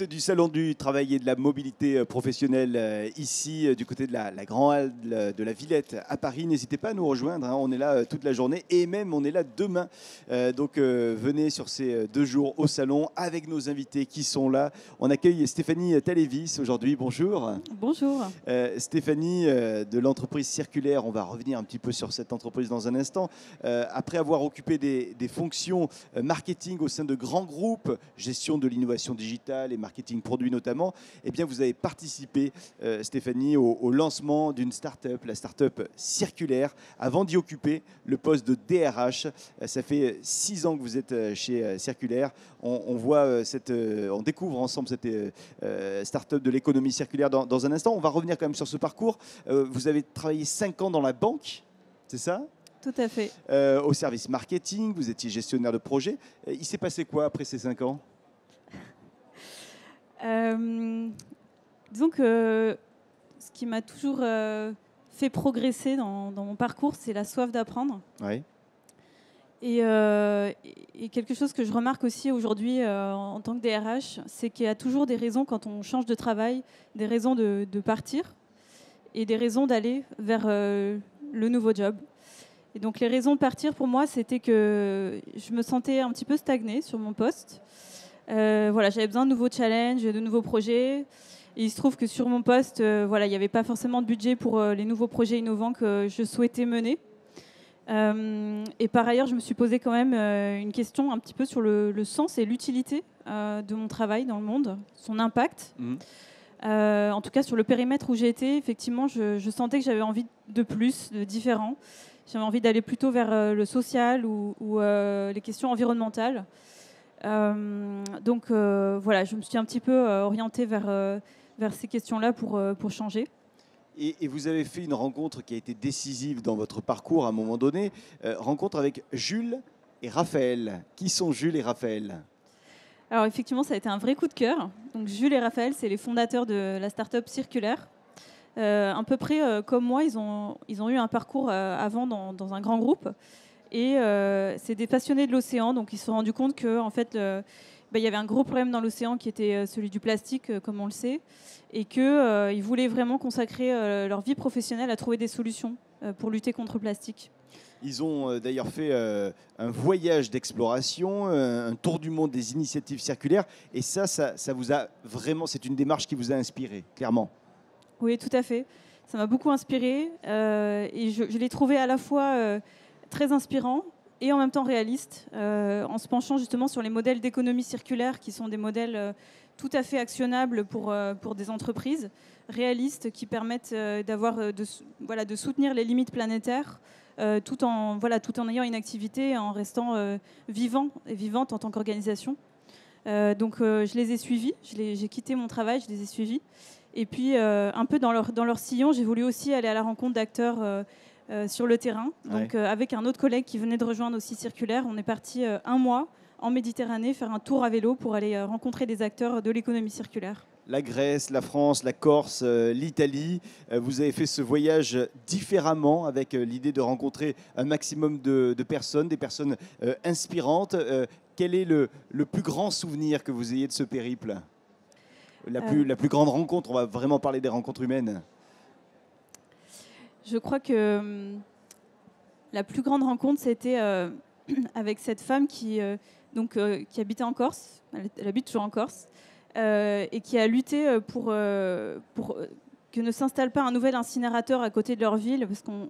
direct du Salon du Travail et de la Mobilité professionnelle, ici, du côté de la Grande Halle de la Villette à Paris. N'hésitez pas à nous rejoindre, hein. On est là toute la journée et même on est là demain. Donc venez sur ces 2 jours au Salon avec nos invités qui sont là. On accueille Stéphanie Talévis aujourd'hui. Bonjour. Bonjour. Stéphanie de l'entreprise Circulaire. On va revenir un petit peu sur cette entreprise dans un instant. Après avoir occupé des fonctions marketing au sein de grands groupes, gestion de l'innovation digitale et marketing produit notamment, eh bien vous avez participé, Stéphanie, au lancement d'une start-up, la start-up Circulaire, avant d'y occuper le poste de DRH. Ça fait 6 ans que vous êtes chez Circulaire. On découvre ensemble cette start-up de l'économie circulaire dans un instant. On va revenir quand même sur ce parcours. Vous avez travaillé 5 ans dans la banque, c'est ça ? Tout à fait. Au service marketing, vous étiez gestionnaire de projet. Il s'est passé quoi après ces 5 ans ? Disons que ce qui m'a toujours fait progresser dans mon parcours, c'est la soif d'apprendre. Ouais. Et quelque chose que je remarque aussi aujourd'hui en tant que DRH, c'est qu'il y a toujours des raisons quand on change de travail, des raisons de partir et des raisons d'aller vers le nouveau job. Et donc les raisons de partir pour moi, c'était que je me sentais un petit peu stagnée sur mon poste. J'avais besoin de nouveaux challenges, de nouveaux projets. Et il se trouve que sur mon poste, il n'y avait pas forcément de budget pour les nouveaux projets innovants que je souhaitais mener. Et par ailleurs, je me suis posé quand même une question un petit peu sur le sens et l'utilité de mon travail dans le monde, son impact. En tout cas, sur le périmètre où j'ai été, effectivement, je sentais que j'avais envie de plus, de différent. J'avais envie d'aller plutôt vers le social ou les questions environnementales. Je me suis un petit peu orientée vers ces questions-là pour changer. Et vous avez fait une rencontre qui a été décisive dans votre parcours à un moment donné, rencontre avec Jules et Raphaël. Qui sont Jules et Raphaël ? Alors effectivement, ça a été un vrai coup de cœur. Donc Jules et Raphaël, c'est les fondateurs de la start-up Circulaire. À peu près comme moi, ils ont eu un parcours avant dans un grand groupe. Et c'est des passionnés de l'océan, donc ils se sont rendus compte qu'en fait, il y avait un gros problème dans l'océan qui était celui du plastique, comme on le sait, et qu'ils voulaient vraiment consacrer leur vie professionnelle à trouver des solutions pour lutter contre le plastique. Ils ont d'ailleurs fait un voyage d'exploration, un tour du monde des initiatives circulaires, et ça vous a vraiment, c'est une démarche qui vous a inspiré, clairement. Oui, tout à fait. Ça m'a beaucoup inspiré, et je l'ai trouvé à la fois très inspirant et en même temps réaliste, en se penchant justement sur les modèles d'économie circulaire qui sont des modèles tout à fait actionnables pour des entreprises, réalistes, qui permettent de soutenir les limites planétaires tout en ayant une activité et en restant vivante en tant qu'organisation. Je les ai suivis, j'ai quitté mon travail, je les ai suivis. Et puis, un peu dans leur sillon, j'ai voulu aussi aller à la rencontre d'acteurs sur le terrain. Donc, avec un autre collègue qui venait de rejoindre aussi Circulaire, on est parti 1 mois en Méditerranée faire un tour à vélo pour aller rencontrer des acteurs de l'économie circulaire. La Grèce, la France, la Corse, l'Italie. Vous avez fait ce voyage différemment avec l'idée de rencontrer un maximum de personnes, des personnes inspirantes. Quel est le plus grand souvenir que vous ayez de ce périple ? La plus grande rencontre, on va vraiment parler des rencontres humaines. Je crois que la plus grande rencontre, c'était avec cette femme qui habitait en Corse, elle habite toujours en Corse, et qui a lutté pour que ne s'installe pas un nouvel incinérateur à côté de leur ville, parce qu'on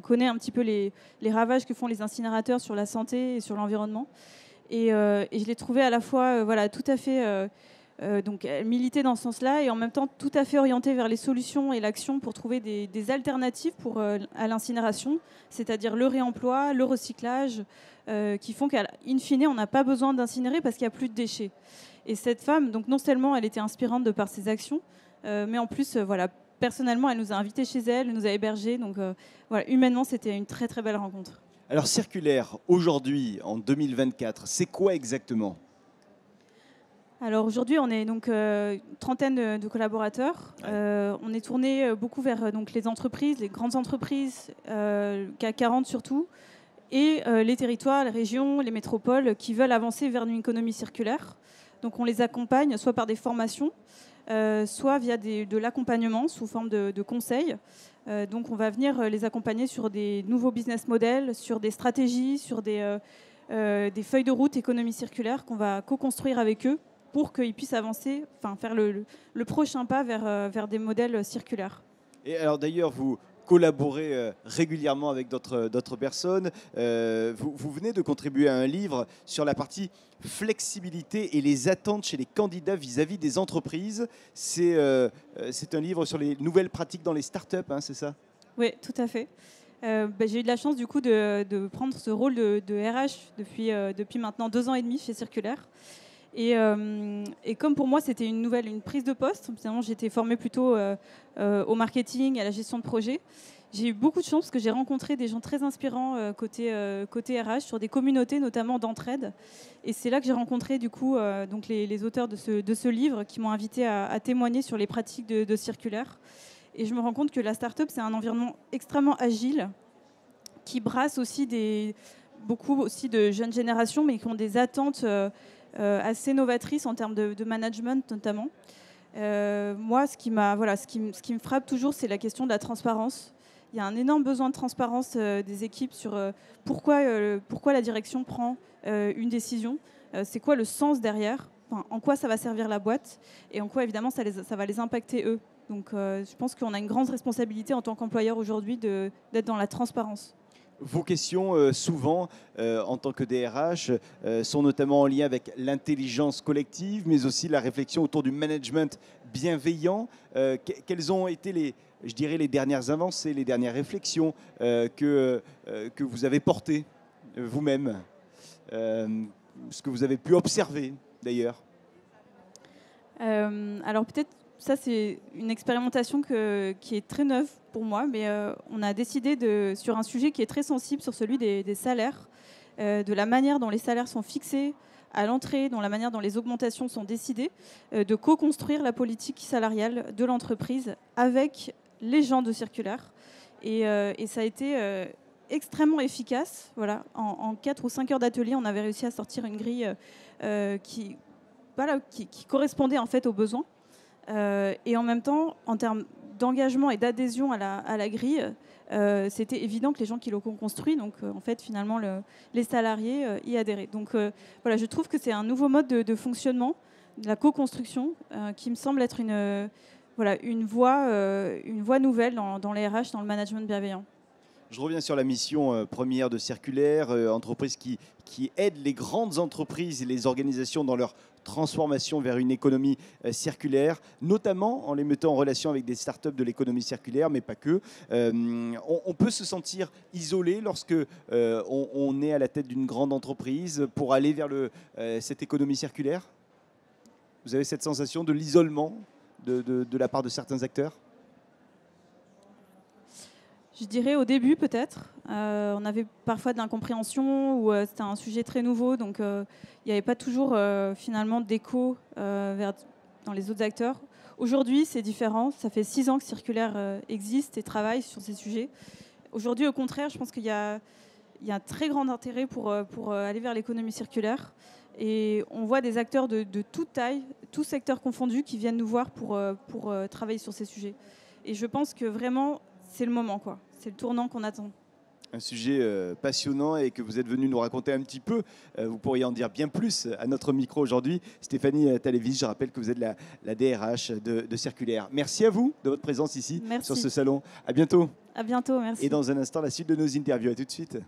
connaît un petit peu les ravages que font les incinérateurs sur la santé et sur l'environnement. Et je l'ai trouvée à la fois tout à fait... donc elle militait dans ce sens-là et en même temps tout à fait orientée vers les solutions et l'action pour trouver des alternatives à l'incinération, c'est-à-dire le réemploi, le recyclage, qui font qu'in fine, on n'a pas besoin d'incinérer parce qu'il n'y a plus de déchets. Et cette femme, donc non seulement elle était inspirante de par ses actions, mais en plus, personnellement, elle nous a invités chez elle, elle nous a hébergés. Donc humainement, c'était une très très belle rencontre. Alors Circulaire, aujourd'hui, en 2024, c'est quoi exactement ? Alors aujourd'hui, on est donc une trentaine de collaborateurs. On est tourné beaucoup vers les entreprises, les grandes entreprises, CAC 40 surtout, et les territoires, les régions, les métropoles qui veulent avancer vers une économie circulaire. Donc on les accompagne soit par des formations, soit via de l'accompagnement sous forme de conseils. Donc on va venir les accompagner sur des nouveaux business models, sur des stratégies, sur des feuilles de route économie circulaire qu'on va co-construire avec eux pour qu'ils puissent avancer, enfin faire le prochain pas vers des modèles circulaires. Et alors d'ailleurs, vous collaborez régulièrement avec d'autres personnes. Vous venez de contribuer à un livre sur la partie flexibilité et les attentes chez les candidats vis-à-vis des entreprises. C'est un livre sur les nouvelles pratiques dans les startups, hein, c'est ça? Oui, tout à fait. J'ai eu de la chance du coup de prendre ce rôle de RH depuis maintenant 2 ans et demi chez Circulaire. Et comme pour moi, c'était une prise de poste, finalement, j'étais formée plutôt au marketing, à la gestion de projet. J'ai eu beaucoup de chance parce que j'ai rencontré des gens très inspirants côté RH sur des communautés, notamment d'entraide. Et c'est là que j'ai rencontré du coup donc les auteurs de ce livre qui m'ont invité à témoigner sur les pratiques de Circulaire. Et je me rends compte que la start-up, c'est un environnement extrêmement agile qui brasse aussi beaucoup aussi de jeunes générations, mais qui ont des attentes assez novatrices en termes de management notamment. Moi, ce qui me frappe toujours, c'est la question de la transparence. Il y a un énorme besoin de transparence des équipes sur pourquoi la direction prend une décision, c'est quoi le sens derrière, enfin, en quoi ça va servir la boîte et en quoi évidemment ça va les impacter eux. Donc je pense qu'on a une grande responsabilité en tant qu'employeur aujourd'hui d'être dans la transparence. Vos questions, souvent, en tant que DRH, sont notamment en lien avec l'intelligence collective, mais aussi la réflexion autour du management bienveillant. Quelles ont été les dernières avancées, les dernières réflexions que vous avez portées vous-même, ce que vous avez pu observer d'ailleurs? Alors peut-être, ça c'est une expérimentation qui est très neuve pour moi, mais on a décidé sur un sujet qui est très sensible, sur celui des salaires, de la manière dont les salaires sont fixés à l'entrée, dans la manière dont les augmentations sont décidées, de co-construire la politique salariale de l'entreprise avec les gens de Circulaire. Et ça a été extrêmement efficace. Voilà. En 4 ou 5 heures d'atelier, on avait réussi à sortir une grille qui correspondait en fait aux besoins. Et en même temps, en termes d'engagement et d'adhésion à la grille, c'était évident que les gens qui l'ont construit, donc en fait finalement les salariés y adhéraient. Donc voilà, je trouve que c'est un nouveau mode de fonctionnement, de la co-construction, qui me semble être une voie nouvelle dans les RH, dans le management bienveillant. Je reviens sur la mission première de Circulaire, entreprise qui aide les grandes entreprises et les organisations dans leur transformation vers une économie circulaire, notamment en les mettant en relation avec des startups de l'économie circulaire, mais pas que. On peut se sentir isolé lorsque on est à la tête d'une grande entreprise pour aller vers cette économie circulaire? Vous avez cette sensation de l'isolement de la part de certains acteurs? Je dirais au début peut-être. On avait parfois de l'incompréhension ou c'était un sujet très nouveau, donc il n'y avait pas toujours finalement d'écho dans les autres acteurs. Aujourd'hui, c'est différent. Ça fait 6 ans que Circulaire existe et travaille sur ces sujets. Aujourd'hui, au contraire, je pense qu'il y a un très grand intérêt pour aller vers l'économie circulaire. Et on voit des acteurs de toute taille, tous secteurs confondus, qui viennent nous voir pour travailler sur ces sujets. Et je pense que vraiment, c'est le moment, quoi. C'est le tournant qu'on attend. Un sujet passionnant et que vous êtes venu nous raconter un petit peu. Vous pourriez en dire bien plus à notre micro aujourd'hui. Stéphanie Talévis, je rappelle que vous êtes la DRH de Circulaire. Merci à vous de votre présence ici sur ce salon. À bientôt. À bientôt, merci. Et dans un instant, la suite de nos interviews. À tout de suite.